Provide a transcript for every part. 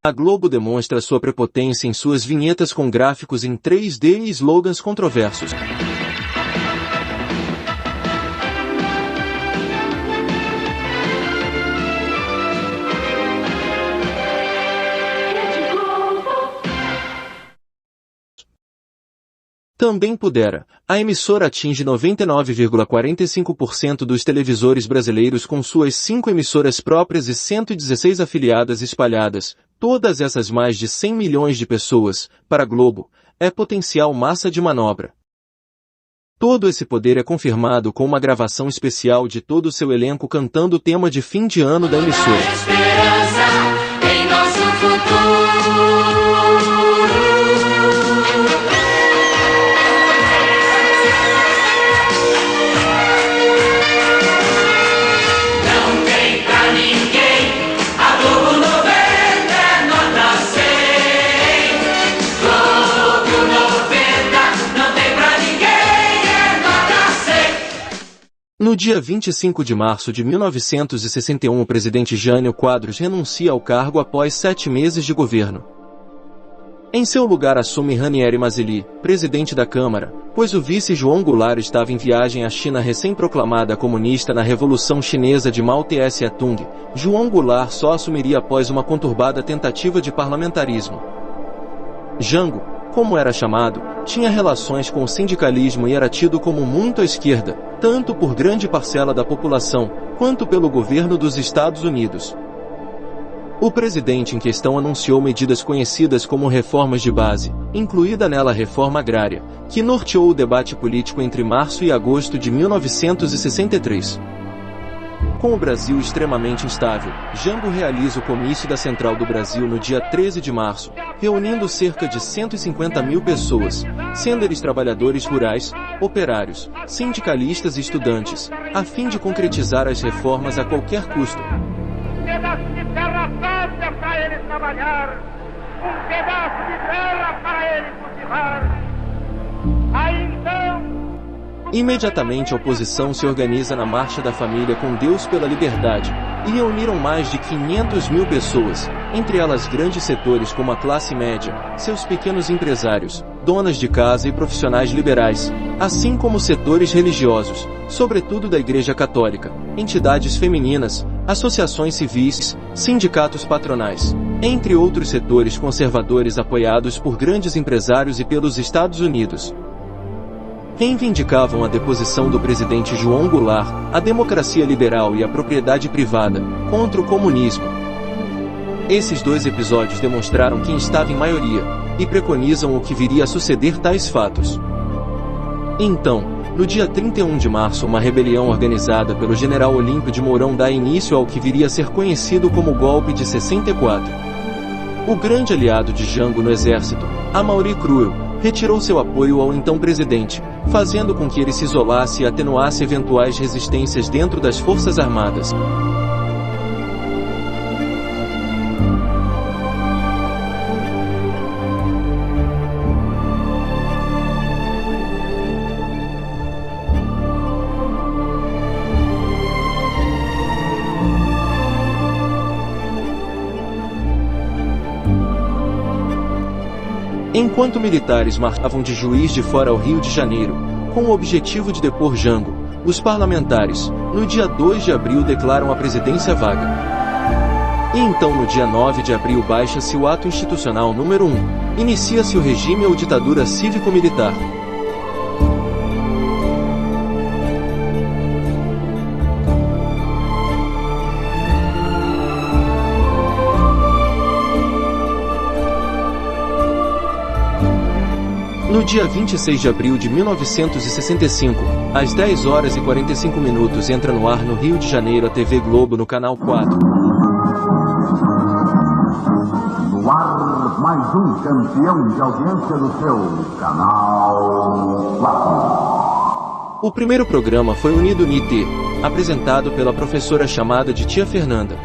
A Globo demonstra sua prepotência em suas vinhetas com gráficos em 3D e slogans controversos. Também pudera. A emissora atinge 99,45% dos televisores brasileiros com suas 5 emissoras próprias e 116 afiliadas espalhadas, todas essas mais de 100 milhões de pessoas, para a Globo, é potencial massa de manobra. Todo esse poder é confirmado com uma gravação especial de todo o seu elenco cantando o tema de fim de ano da emissora. Esperança em nosso futuro. No dia 25 de março de 1961, o presidente Jânio Quadros renuncia ao cargo após 7 meses de governo. Em seu lugar assume Ranieri Mazzilli, presidente da Câmara, pois o vice João Goulart estava em viagem à China recém-proclamada comunista na Revolução Chinesa de Mao Tse-tung. João Goulart só assumiria após uma conturbada tentativa de parlamentarismo. Jango, como era chamado, tinha relações com o sindicalismo e era tido como muito à esquerda, tanto por grande parcela da população, quanto pelo governo dos Estados Unidos. O presidente em questão anunciou medidas conhecidas como reformas de base, incluída nela a reforma agrária, que norteou o debate político entre março e agosto de 1963. Com o Brasil extremamente instável, Jango realiza o comício da Central do Brasil no dia 13 de março, reunindo cerca de 150 mil pessoas, sendo eles trabalhadores rurais, operários, sindicalistas e estudantes, a fim de concretizar as reformas a qualquer custo. Um pedaço de terra própria para ele trabalhar, um pedaço de terra para ele cultivar. Aí então, imediatamente a oposição se organiza na Marcha da Família com Deus pela Liberdade, e reuniram mais de 500 mil pessoas, entre elas grandes setores como a classe média, seus pequenos empresários, donas de casa e profissionais liberais, assim como setores religiosos, sobretudo da Igreja Católica, entidades femininas, associações civis, sindicatos patronais, entre outros setores conservadores apoiados por grandes empresários e pelos Estados Unidos. Reivindicavam a deposição do presidente João Goulart, a democracia liberal e a propriedade privada, contra o comunismo. Esses 2 episódios demonstraram quem estava em maioria, e preconizam o que viria a suceder tais fatos. Então, no dia 31 de março, uma rebelião organizada pelo general Olímpio de Mourão dá início ao que viria a ser conhecido como Golpe de 64. O grande aliado de Jango no exército, Amaury Cruel, retirou seu apoio ao então presidente, fazendo com que ele se isolasse e atenuasse eventuais resistências dentro das Forças Armadas. Enquanto militares marchavam de Juiz de Fora ao Rio de Janeiro, com o objetivo de depor Jango, os parlamentares, no dia 2 de abril declaram a presidência vaga. E então no dia 9 de abril baixa-se o ato institucional número 1, inicia-se o regime ou ditadura cívico-militar. No dia 26 de abril de 1965, às 10 horas e 45 minutos entra no ar no Rio de Janeiro a TV Globo no canal 4. No ar, mais um campeão de audiência do seu canal 4. O primeiro programa foi Unido Nite, apresentado pela professora chamada de Tia Fernanda.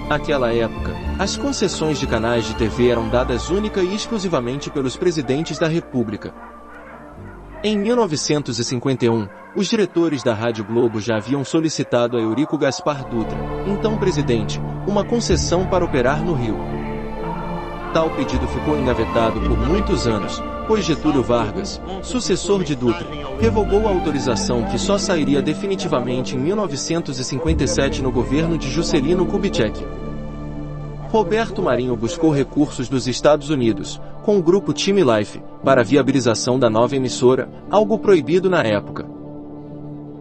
Naquela época, as concessões de canais de TV eram dadas única e exclusivamente pelos presidentes da República. Em 1951, os diretores da Rádio Globo já haviam solicitado a Eurico Gaspar Dutra, então presidente, uma concessão para operar no Rio. Tal pedido ficou engavetado por muitos anos, pois Getúlio Vargas, sucessor de Dutra, revogou a autorização que só sairia definitivamente em 1957 no governo de Juscelino Kubitschek. Roberto Marinho buscou recursos dos Estados Unidos, com o grupo Time Life, para a viabilização da nova emissora, algo proibido na época.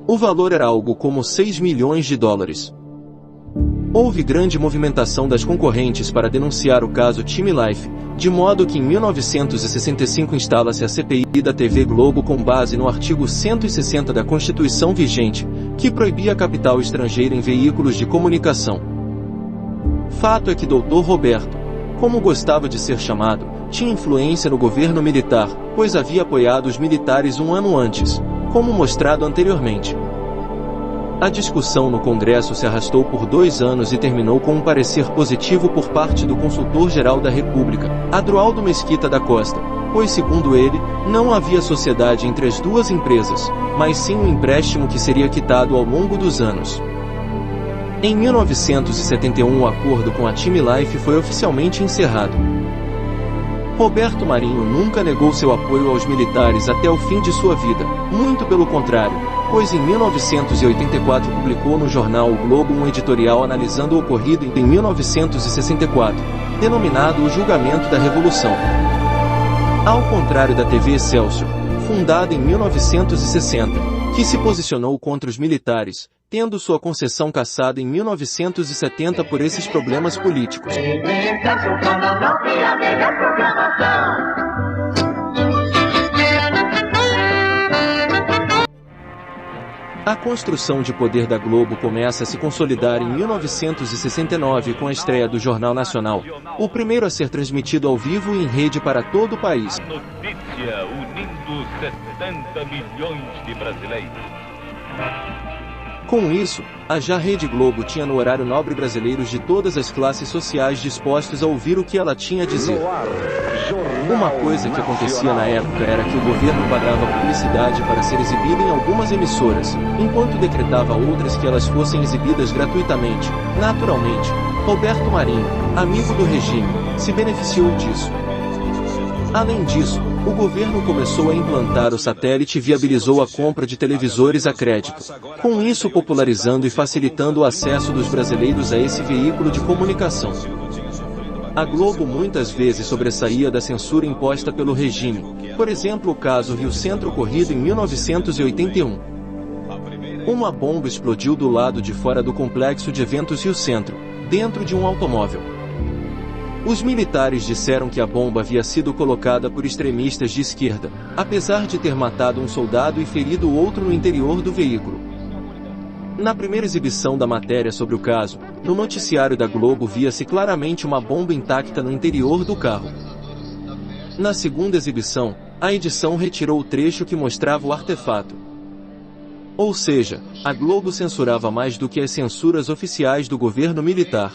O valor era algo como 6 milhões de dólares. Houve grande movimentação das concorrentes para denunciar o caso Time Life, de modo que em 1965 instala-se a CPI da TV Globo com base no artigo 160 da Constituição vigente, que proibia capital estrangeiro em veículos de comunicação. Fato é que Dr. Roberto, como gostava de ser chamado, tinha influência no governo militar, pois havia apoiado os militares um ano antes, como mostrado anteriormente. A discussão no Congresso se arrastou por 2 anos e terminou com um parecer positivo por parte do Consultor-Geral da República, Adroaldo Mesquita da Costa, pois segundo ele, não havia sociedade entre as duas empresas, mas sim um empréstimo que seria quitado ao longo dos anos. Em 1971 o acordo com a Time Life foi oficialmente encerrado. Roberto Marinho nunca negou seu apoio aos militares até o fim de sua vida, muito pelo contrário, pois em 1984 publicou no jornal O Globo um editorial analisando o ocorrido em 1964, denominado O Julgamento da Revolução. Ao contrário da TV Excelsior, fundada em 1960, que se posicionou contra os militares, tendo sua concessão cassada em 1970 por esses problemas políticos. A construção de poder da Globo começa a se consolidar em 1969 com a estreia do Jornal Nacional, o primeiro a ser transmitido ao vivo e em rede para todo o país. Notícia unindo 70 milhões de brasileiros. Com isso, a já Rede Globo tinha no horário nobre brasileiros de todas as classes sociais dispostos a ouvir o que ela tinha a dizer. Uma coisa que acontecia na época era que o governo pagava publicidade para ser exibida em algumas emissoras, enquanto decretava outras que elas fossem exibidas gratuitamente. Naturalmente, Roberto Marinho, amigo do regime, se beneficiou disso. Além disso, o governo começou a implantar o satélite e viabilizou a compra de televisores a crédito, com isso popularizando e facilitando o acesso dos brasileiros a esse veículo de comunicação. A Globo muitas vezes sobressaía da censura imposta pelo regime, por exemplo o caso Rio Centro ocorrido em 1981. Uma bomba explodiu do lado de fora do complexo de eventos Rio Centro, dentro de um automóvel. Os militares disseram que a bomba havia sido colocada por extremistas de esquerda, apesar de ter matado um soldado e ferido outro no interior do veículo. Na primeira exibição da matéria sobre o caso, no noticiário da Globo via-se claramente uma bomba intacta no interior do carro. Na segunda exibição, a edição retirou o trecho que mostrava o artefato. Ou seja, a Globo censurava mais do que as censuras oficiais do governo militar.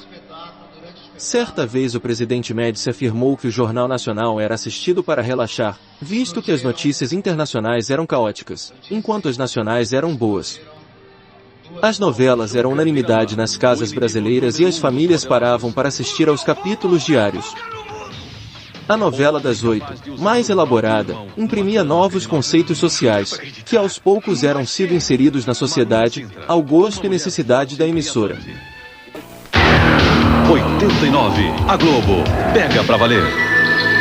Certa vez o presidente Médici afirmou que o Jornal Nacional era assistido para relaxar, visto que as notícias internacionais eram caóticas, enquanto as nacionais eram boas. As novelas eram unanimidade nas casas brasileiras e as famílias paravam para assistir aos capítulos diários. A novela das 8, mais elaborada, imprimia novos conceitos sociais, que aos poucos eram sido inseridos na sociedade, ao gosto e necessidade da emissora. 89, a Globo, pega pra valer.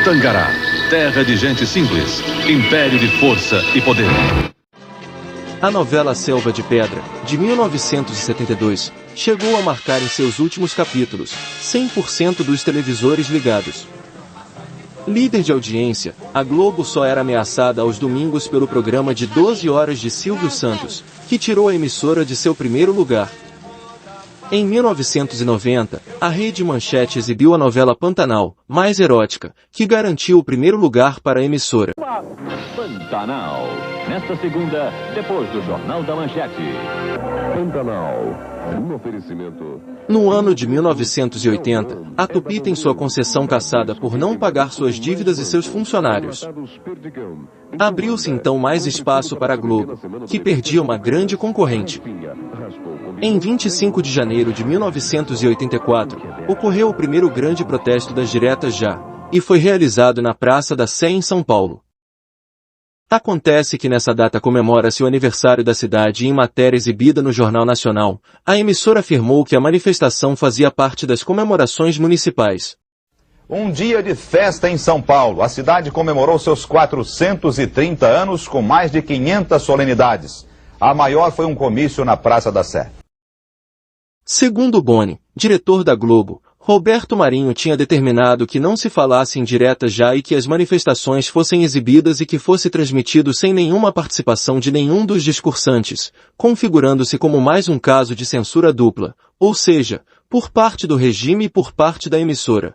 Tangará, terra de gente simples, império de força e poder. A novela Selva de Pedra, de 1972, chegou a marcar em seus últimos capítulos 100% dos televisores ligados. Líder de audiência, a Globo só era ameaçada aos domingos pelo programa de 12 horas de Silvio Santos, que tirou a emissora de seu primeiro lugar. Em 1990, a Rede Manchete exibiu a novela Pantanal, mais erótica, que garantiu o primeiro lugar para a emissora. Pantanal, nesta segunda, depois do Jornal da Manchete. Pantanal, um oferecimento. No ano de 1980, a Tupi tem sua concessão cassada por não pagar suas dívidas e seus funcionários. Abriu-se então mais espaço para a Globo, que perdia uma grande concorrente. Em 25 de janeiro de 1984, ocorreu o primeiro grande protesto das diretas já, e foi realizado na Praça da Sé em São Paulo. Acontece que nessa data comemora-se o aniversário da cidade e em matéria exibida no Jornal Nacional, a emissora afirmou que a manifestação fazia parte das comemorações municipais. Um dia de festa em São Paulo. A cidade comemorou seus 430 anos com mais de 500 solenidades. A maior foi um comício na Praça da Sé. Segundo Boni, diretor da Globo, Roberto Marinho tinha determinado que não se falasse em direta já e que as manifestações fossem exibidas e que fosse transmitido sem nenhuma participação de nenhum dos discursantes, configurando-se como mais um caso de censura dupla, ou seja, por parte do regime e por parte da emissora.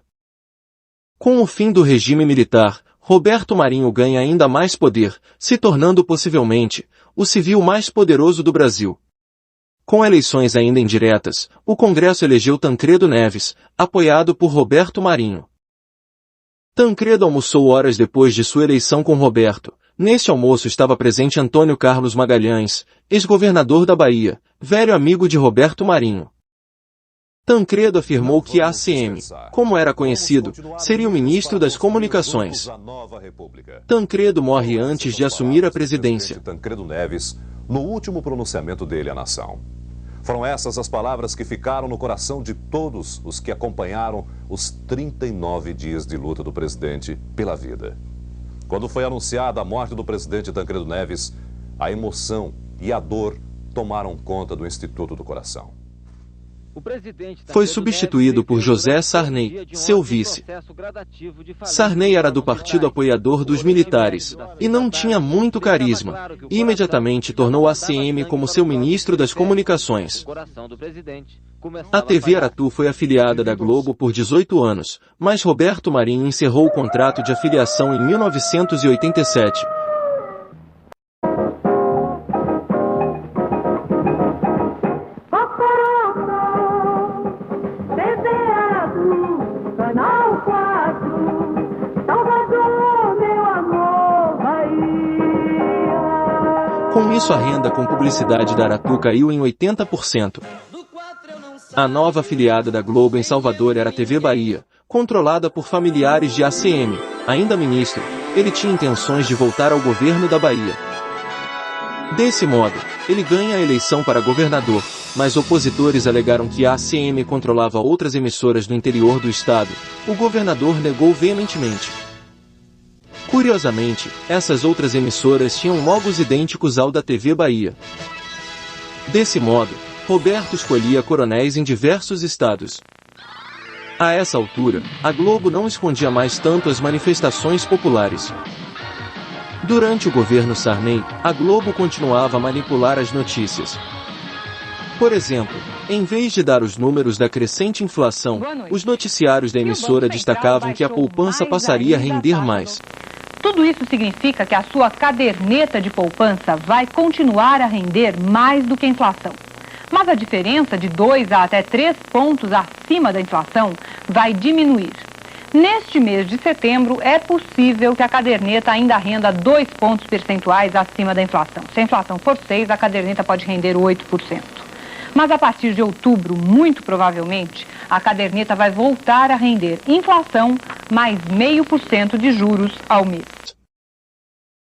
Com o fim do regime militar, Roberto Marinho ganha ainda mais poder, se tornando possivelmente o civil mais poderoso do Brasil. Com eleições ainda indiretas, o Congresso elegeu Tancredo Neves, apoiado por Roberto Marinho. Tancredo almoçou horas depois de sua eleição com Roberto. Neste almoço estava presente Antônio Carlos Magalhães, ex-governador da Bahia, velho amigo de Roberto Marinho. Tancredo afirmou que a ACM, como era conhecido, seria o ministro das Comunicações. Tancredo morre antes de assumir a presidência. Tancredo Neves, no último pronunciamento dele à nação. Foram essas as palavras que ficaram no coração de todos os que acompanharam os 39 dias de luta do presidente pela vida. Quando foi anunciada a morte do presidente Tancredo Neves, a emoção e a dor tomaram conta do Instituto do Coração. Foi substituído por José Sarney, seu vice. Sarney era do partido apoiador dos militares, e não tinha muito carisma, e imediatamente tornou a ACM como seu ministro das Comunicações. A TV Aratu foi afiliada da Globo por 18 anos, mas Roberto Marinho encerrou o contrato de afiliação em 1987. Com isso a renda com publicidade da Aratu caiu em 80%. A nova afiliada da Globo em Salvador era a TV Bahia, controlada por familiares de ACM. Ainda ministro, ele tinha intenções de voltar ao governo da Bahia. Desse modo, ele ganha a eleição para governador, mas opositores alegaram que a ACM controlava outras emissoras no interior do estado. O governador negou veementemente. Curiosamente, essas outras emissoras tinham logos idênticos ao da TV Bahia. Desse modo, Roberto escolhia coronéis em diversos estados. A essa altura, a Globo não escondia mais tanto as manifestações populares. Durante o governo Sarney, a Globo continuava a manipular as notícias. Por exemplo, em vez de dar os números da crescente inflação, os noticiários da emissora destacavam que a poupança passaria a render mais. Tudo isso significa que a sua caderneta de poupança vai continuar a render mais do que a inflação. Mas a diferença de 2 a até 3 pontos acima da inflação vai diminuir. Neste mês de setembro, é possível que a caderneta ainda renda 2 pontos percentuais acima da inflação. Se a inflação for 6, a caderneta pode render 8%. Mas a partir de outubro, muito provavelmente, a caderneta vai voltar a render inflação mais 0,5% de juros ao mês.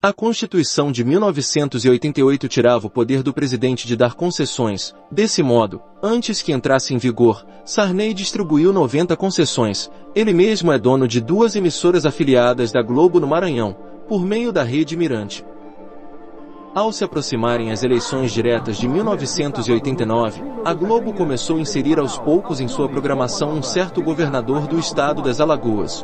A Constituição de 1988 tirava o poder do presidente de dar concessões. Desse modo, antes que entrasse em vigor, Sarney distribuiu 90 concessões. Ele mesmo é dono de 2 emissoras afiliadas da Globo no Maranhão, por meio da Rede Mirante. Ao se aproximarem as eleições diretas de 1989, a Globo começou a inserir aos poucos em sua programação um certo governador do estado das Alagoas.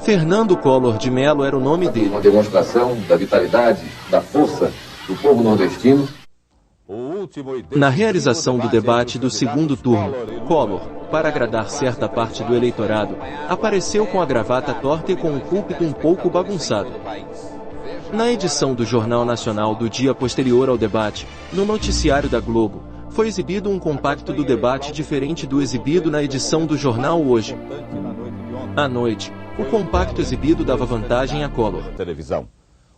Fernando Collor de Mello era o nome dele. Uma demonstração da vitalidade, da força do povo nordestino. Na realização do debate do segundo turno, Collor, para agradar certa parte do eleitorado, apareceu com a gravata torta e com um púlpito um pouco bagunçado. Na edição do Jornal Nacional do dia posterior ao debate, no noticiário da Globo, foi exibido um compacto do debate diferente do exibido na edição do jornal Hoje. À noite, o compacto exibido dava vantagem a Collor. Televisão.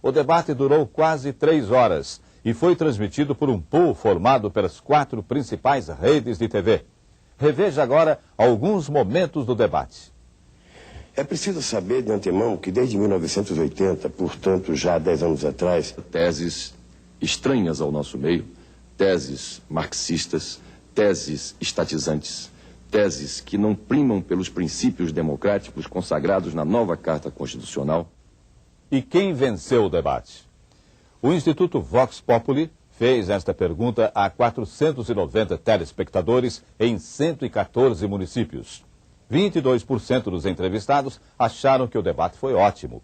O debate durou quase 3 horas e foi transmitido por um pool formado pelas 4 principais redes de TV. Reveja agora alguns momentos do debate. É preciso saber de antemão que desde 1980, portanto já 10 anos atrás, teses estranhas ao nosso meio, teses marxistas, teses estatizantes, teses que não primam pelos princípios democráticos consagrados na nova Carta Constitucional. E quem venceu o debate? O Instituto Vox Populi fez esta pergunta a 490 telespectadores em 114 municípios. 22% dos entrevistados acharam que o debate foi ótimo.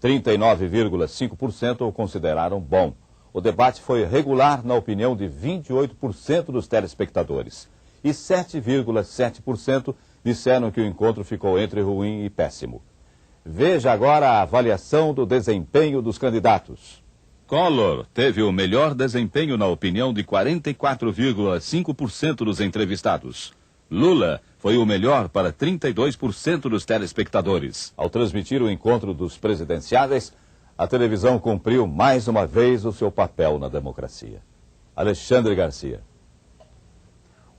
39,5% o consideraram bom. O debate foi regular na opinião de 28% dos telespectadores. E 7,7% disseram que o encontro ficou entre ruim e péssimo. Veja agora a avaliação do desempenho dos candidatos. Collor teve o melhor desempenho na opinião de 44,5% dos entrevistados. Lula foi o melhor para 32% dos telespectadores. Ao transmitir o encontro dos presidenciáveis, a televisão cumpriu mais uma vez o seu papel na democracia. Alexandre Garcia.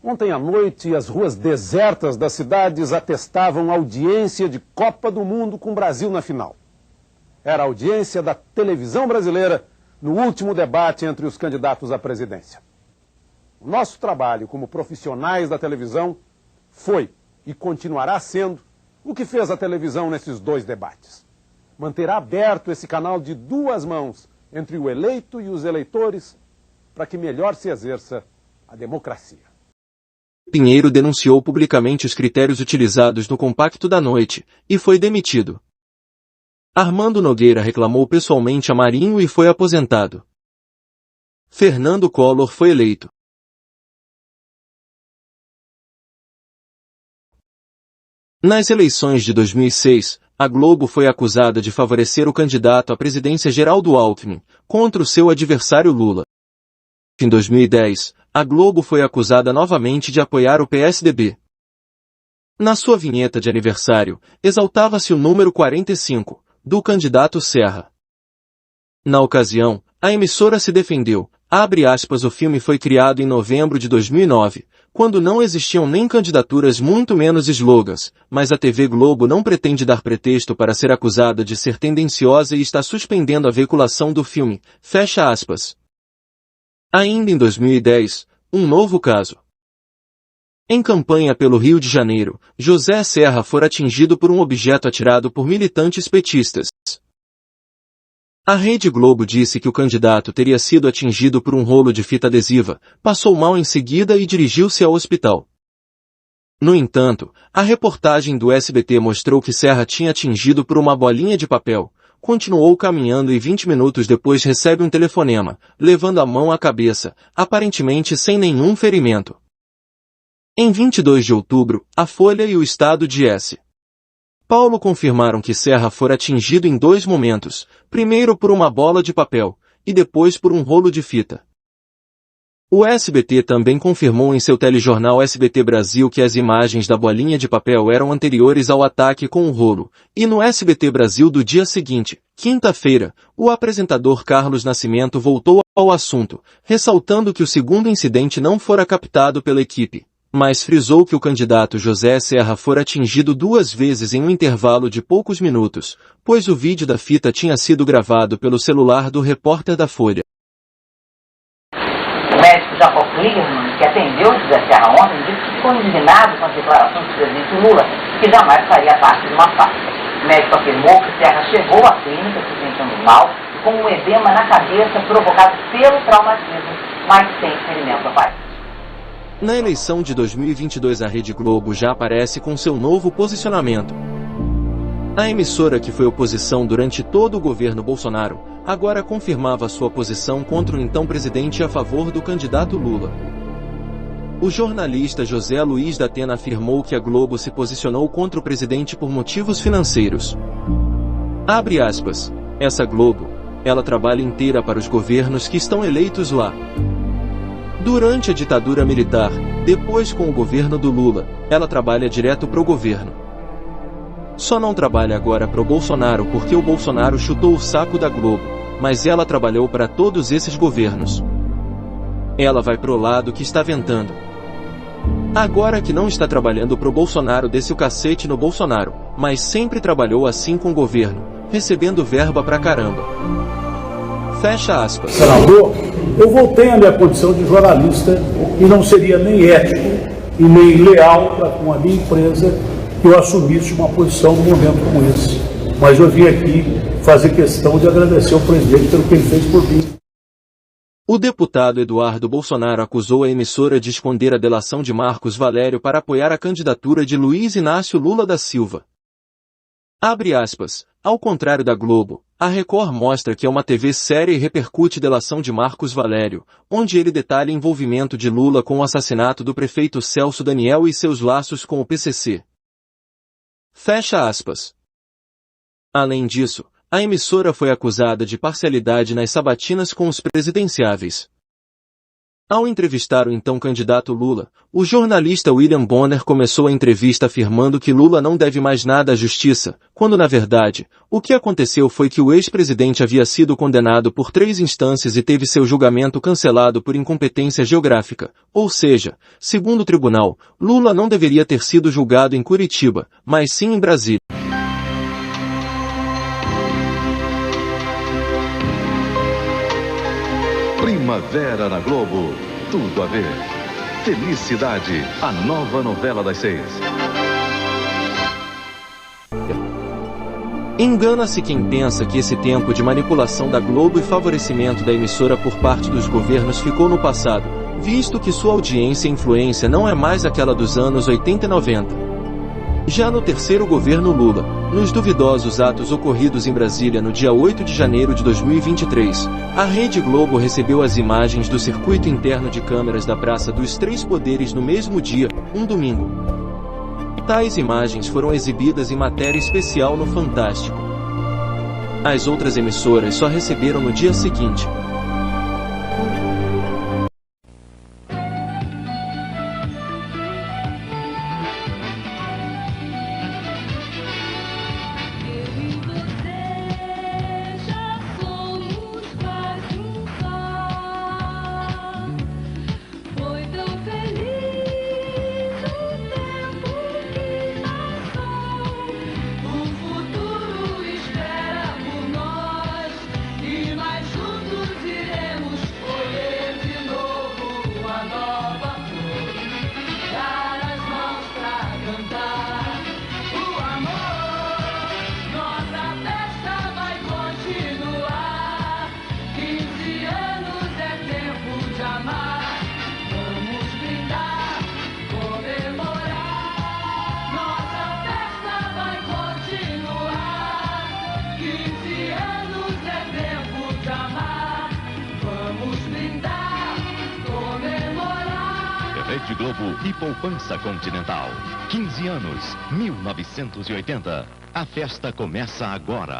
Ontem à noite, as ruas desertas das cidades atestavam audiência de Copa do Mundo com o Brasil na final. Era a audiência da televisão brasileira no último debate entre os candidatos à presidência. O nosso trabalho como profissionais da televisão foi e continuará sendo o que fez a televisão nesses dois debates. Manter aberto esse canal de duas mãos entre o eleito e os eleitores para que melhor se exerça a democracia. Pinheiro denunciou publicamente os critérios utilizados no compacto da noite e foi demitido. Armando Nogueira reclamou pessoalmente a Marinho e foi aposentado. Fernando Collor foi eleito. Nas eleições de 2006, a Globo foi acusada de favorecer o candidato à presidência Geraldo Alckmin contra o seu adversário Lula. Em 2010, a Globo foi acusada novamente de apoiar o PSDB. Na sua vinheta de aniversário, exaltava-se o número 45, do candidato Serra. Na ocasião, a emissora se defendeu, abre aspas, o filme foi criado em novembro de 2009, quando não existiam nem candidaturas, muito menos slogans, mas a TV Globo não pretende dar pretexto para ser acusada de ser tendenciosa e está suspendendo a veiculação do filme, fecha aspas. Ainda em 2010, um novo caso. Em campanha pelo Rio de Janeiro, José Serra foi atingido por um objeto atirado por militantes petistas. A Rede Globo disse que o candidato teria sido atingido por um rolo de fita adesiva, passou mal em seguida e dirigiu-se ao hospital. No entanto, a reportagem do SBT mostrou que Serra tinha atingido por uma bolinha de papel, continuou caminhando e 20 minutos depois recebe um telefonema, levando a mão à cabeça, aparentemente sem nenhum ferimento. Em 22 de outubro, a Folha e o Estado de S. Paulo confirmaram que Serra fora atingido em dois momentos, primeiro por uma bola de papel, e depois por um rolo de fita. O SBT também confirmou em seu telejornal SBT Brasil que as imagens da bolinha de papel eram anteriores ao ataque com o rolo, e no SBT Brasil do dia seguinte, quinta-feira, o apresentador Carlos Nascimento voltou ao assunto, ressaltando que o segundo incidente não fora captado pela equipe, mas frisou que o candidato José Serra fora atingido duas vezes em um intervalo de poucos minutos, pois o vídeo da fita tinha sido gravado pelo celular do repórter da Folha. O médico Jacob Kligerman, que atendeu José Serra ontem, disse que ficou indignado com as declarações do presidente Lula, que jamais faria parte de uma farsa. O médico afirmou que Serra chegou à clínica se sentindo mal, com um edema na cabeça provocado pelo traumatismo, mas sem ferimento aparente. Na eleição de 2022 a Rede Globo já aparece com seu novo posicionamento. A emissora que foi oposição durante todo o governo Bolsonaro, agora confirmava sua posição contra o então presidente a favor do candidato Lula. O jornalista José Luiz da Atena afirmou que a Globo se posicionou contra o presidente por motivos financeiros. Abre aspas, essa Globo, ela trabalha inteira para os governos que estão eleitos lá. Durante a ditadura militar, depois com o governo do Lula, ela trabalha direto pro governo. Só não trabalha agora pro Bolsonaro porque o Bolsonaro chutou o saco da Globo, mas ela trabalhou para todos esses governos. Ela vai pro lado que está ventando. Agora que não está trabalhando pro Bolsonaro, desce o cacete no Bolsonaro, mas sempre trabalhou assim com o governo, recebendo verba pra caramba. Fecha aspas. Senador, eu voltei à minha condição de jornalista e não seria nem ético e nem leal para com a minha empresa que eu assumisse uma posição num momento como esse. Mas eu vim aqui fazer questão de agradecer ao presidente pelo que ele fez por mim. O deputado Eduardo Bolsonaro acusou a emissora de esconder a delação de Marcos Valério para apoiar a candidatura de Luiz Inácio Lula da Silva. Abre aspas. Ao contrário da Globo, a Record mostra que é uma TV séria e repercute delação de Marcos Valério, onde ele detalha envolvimento de Lula com o assassinato do prefeito Celso Daniel e seus laços com o PCC. Fecha aspas. Além disso, a emissora foi acusada de parcialidade nas sabatinas com os presidenciáveis. Ao entrevistar o então candidato Lula, o jornalista William Bonner começou a entrevista afirmando que Lula não deve mais nada à justiça, quando na verdade, o que aconteceu foi que o ex-presidente havia sido condenado por 3 instâncias e teve seu julgamento cancelado por incompetência geográfica, ou seja, segundo o tribunal, Lula não deveria ter sido julgado em Curitiba, mas sim em Brasília. Primavera na Globo, tudo a ver. Felicidade, a nova novela das 6. Engana-se quem pensa que esse tempo de manipulação da Globo e favorecimento da emissora por parte dos governos ficou no passado, visto que sua audiência e influência não é mais aquela dos anos 80 e 90. Já no terceiro governo Lula, nos duvidosos atos ocorridos em Brasília no dia 8 de janeiro de 2023, a Rede Globo recebeu as imagens do circuito interno de câmeras da Praça dos Três Poderes no mesmo dia, um domingo. Tais imagens foram exibidas em matéria especial no Fantástico. As outras emissoras só receberam no dia seguinte. Rede Globo e Poupança Continental. 15 anos, 1980. A festa começa agora.